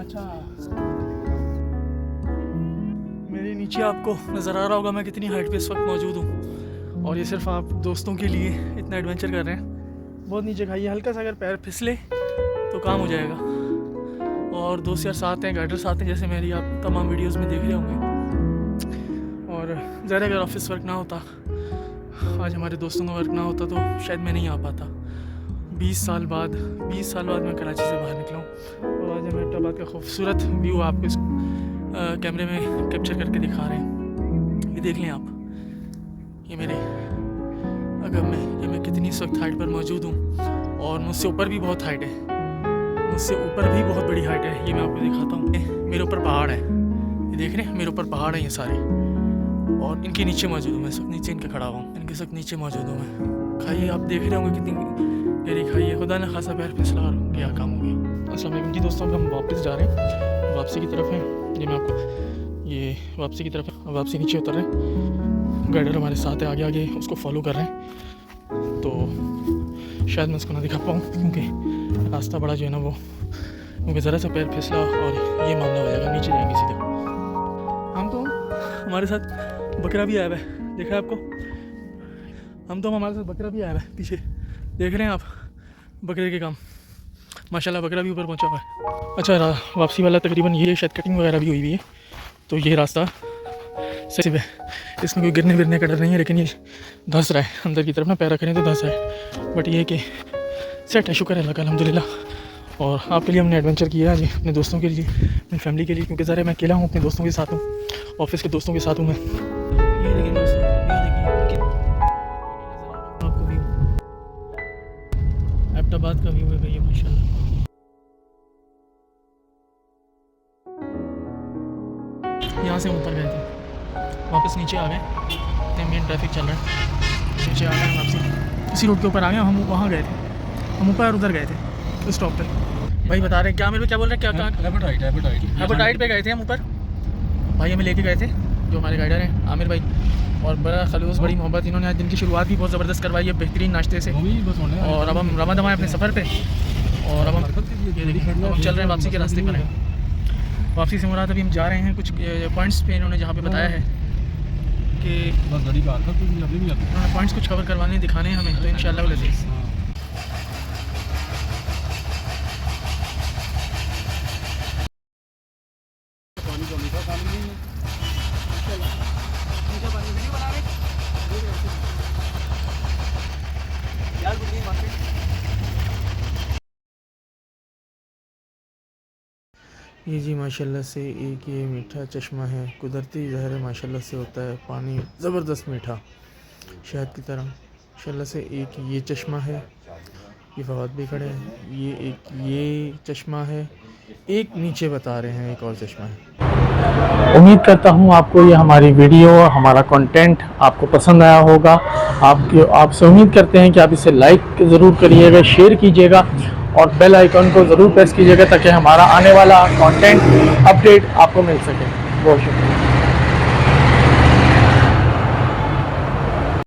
अच्छा, मेरे नीचे आपको नज़र आ रहा होगा मैं कितनी हाइट पे इस वक्त मौजूद हूँ, और ये सिर्फ आप दोस्तों के लिए इतना एडवेंचर कर रहे हैं। बहुत नीचे खाइए, हल्का सा अगर पैर फिसले तो काम हो जाएगा। और दोस्त यार साथ हैं, गाइडर साथ हैं, जैसे मेरी आप तमाम वीडियोस में देख रहे होंगे। और ज़रा अगर ऑफिस वर्क ना होता, आज हमारे दोस्तों का वर्क ना होता, तो शायद मैं नहीं आ पाता। 20 साल बाद मैं कराची से बाहर निकला हूँ, और आज हम एबटाबाद का खूबसूरत व्यू आपको इस कैमरे में कैप्चर करके दिखा रहे हैं। ये देख लें आप, ये मेरे अगर मैं कितनी इस वक्त हाइट पर मौजूद हूँ, और मुझसे ऊपर भी बहुत हाइट है, मुझसे ऊपर भी बहुत बड़ी हाइट है। ये मैं आपको दिखाता हूँ, मेरे ऊपर पहाड़ है, ये देख रहे हैं, मेरे ऊपर पहाड़ है ये सारे, और इनके नीचे मौजूद हूँ मैं, सब नीचे इनके खड़ा हूँ, इनके सब नीचे मौजूद हूँ मैं। खाइए, आप देख रहे होंगे कितनी गहरी खाइए, खुदा ने खासा पैर फिसला और क्या काम हो गया। अस्सलाम वालेकुम जी दोस्तों, हम वापस जा रहे हैं, वापसी की तरफ हैं। ये मैं आपको ये वापसी की तरफ है, वापसी नीचे उतर रहे हैं। गाइडर हमारे साथ है, आगे आगे उसको फॉलो कर रहे हैं, तो शायद मैं उसको ना दिखा पाऊँ, क्योंकि रास्ता बड़ा जो है ना वो, क्योंकि ज़रा सा पैर फिसला और ये मामला हो जाएगा, नीचे जाएंगे सीधे। हम तो हमारे साथ बकरा भी आया हुआ है, देखा है आपको, हमारे साथ बकरा भी आया हुआ है, पीछे देख रहे हैं आप बकरे के काम, माशाल्लाह बकरा भी ऊपर पहुंचा हुआ है। अच्छा, वापसी वाला तकरीबन ये शायद कटिंग वगैरह भी हुई हुई है, तो ये रास्ता सही है, इसमें कोई गिरने विरने का डर नहीं है, लेकिन ये धंस रहा है अंदर की तरफ ना, पैर रखें तो धंस रहा है, बट ये कि सेट है, शुक्र है अल्लाह का, अल्हम्दुलिल्लाह। और आपके लिए हमने एडवेंचर किया जी, अपने दोस्तों के लिए, अपनी फैमिली के लिए, क्योंकि ज़रा मैं अकेला हूँ, अपने दोस्तों के साथ हूँ, ऑफिस के दोस्तों के साथ हूँ मैं। ये देखिए दोस्तों, आपको व्यू एबटाबाद का व्यू है भैया, माशाल्लाह। यहाँ से ऊपर गए थे, वापस नीचे आ गए, मेन ट्रैफिक चल रहा है, नीचे आ गए वापसी, इसी रोड के ऊपर आ गए। हम वहाँ गए थे, हम ऊपर उधर गए थे स्टॉप पे। भाई बता रहे हैं क्या, मेरे को क्या बोल रहे हैं, क्या एबटाबाद पे गए थे हम ऊपर, भाई हमें लेके गए थे जो हमारे गाइडर हैं आमिर भाई, और बड़ा खलूस, बड़ी मोहब्बत, इन्होंने आज दिन की शुरुआत भी बहुत ज़बरदस्त करवाई है, बेहतरीन नाश्ते से। और अब हम रवा दवा हैं अपने सफ़र पे, और अब हम चल रहे हैं वापसी के रास्ते पर हैं। वापसी से मुराद अभी हम जा रहे हैं कुछ पॉइंट्स पे, इन्होंने जहाँ पे बताया है कि उन्होंने पॉइंट्स कुछ कवर करवाने दिखाने हैं हमें, तो इंशाल्लाह लजीज़। ये जी माशाल्लाह से एक ये मीठा चश्मा है, कुदरती ज़हर माशाल्लाह से होता है, पानी ज़बरदस्त मीठा, शहद की तरह। माशाल्लाह से एक ये चश्मा है, ये फवाद भी खड़े हैं, ये चश्मा है, एक नीचे बता रहे हैं एक और चश्मा है। उम्मीद करता हूँ आपको ये हमारी वीडियो, हमारा कंटेंट आपको पसंद आया होगा। आपसे उम्मीद करते हैं कि आप इसे लाइक ज़रूर करिएगा, शेयर कीजिएगा, और बेल आइकन को ज़रूर प्रेस कीजिएगा, ताकि हमारा आने वाला कंटेंट अपडेट आपको मिल सके। बहुत शुक्रिया।